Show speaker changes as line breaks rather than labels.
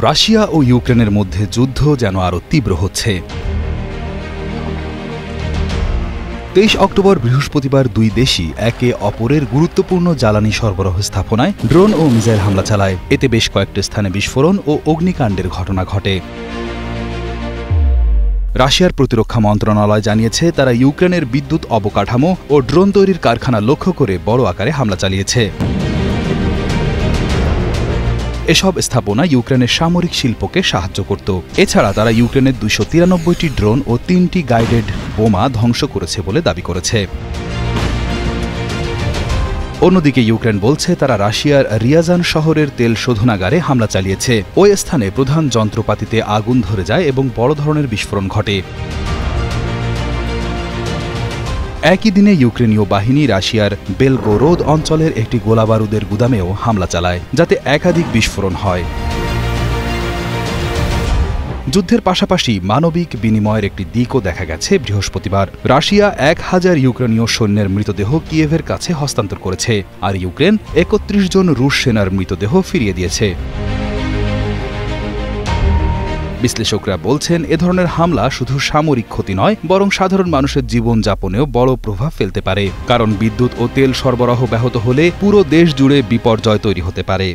Russia ও ইউক্রেনের মধ্যে যুদ্ধ যেন আরও তীব্র হচ্ছে। 23 অক্টোবর বৃহস্পতিবার দুই দেশই একে অপরের গুরুত্বপূর্ণ জ্বালানি সরবরাহ স্থাপনায় ড্রোন ও মিসাইল হামলা চালায়। এতে বেশ কয়েকটি স্থানে বিস্ফোরণ ও অগ্নিকাণ্ডের ঘটনা ঘটে। রাশিয়ার প্রতিরক্ষা মন্ত্রণালয় জানিয়েছে, তারা ইউক্রেনের বিদ্যুৎ অবকাঠামো ও ড্রোন তৈরির কারখানা লক্ষ্য করে বড় আকারে হামলা চালিয়েছে। এসব স্থাপনা ইউক্রেনের সামরিক শিল্পকে সাহায্য করত। এছাড়া তারা ইউক্রেনের 293টি ড্রোন ও 3টি গাইডেড বোমা ধ্বংস করেছে বলে দাবি করেছে। অন্যদিকে ইউক্রেন বলছে, তারা রাশিয়ার রিয়াজান শহরের তেল শোধনাগারে হামলা চালিয়েছে। ওই স্থানে প্রধান যন্ত্রপাতিতে আগুন ধরে যায় এবং বড় ধরনের বিস্ফোরণ ঘটে। একই দিনে ইউক্রেনীয় বাহিনী রাশিয়ার বেলগোরোদ অঞ্চলের একটি গোলাবারুদের গুদামেও হামলা চালায়, যাতে একাধিক বিস্ফোরণ হয়। যুদ্ধের পাশাপাশি মানবিক বিনিময়ের একটি দিকও দেখা গেছে বৃহস্পতিবার। রাশিয়া 1000 ইউক্রেনীয় সৈন্যের মৃতদেহ কিয়েভের কাছে হস্তান্তর করেছে, আর ইউক্রেন 31 জন রুশ সেনার মৃতদেহ ফিরিয়ে দিয়েছে। বিশ্লেষকরা বলছেন, এ ধরনের হামলা শুধু সামরিক ক্ষতি নয়, বরং সাধারণ মানুষের জীবনযাপনেও বড় প্রভাব ফেলতে পারে। কারণ বিদ্যুৎ ও তেল সরবরাহ ব্যাহত হলে পুরো দেশ জুড়ে বিপর্যয় তৈরি হতে পারে।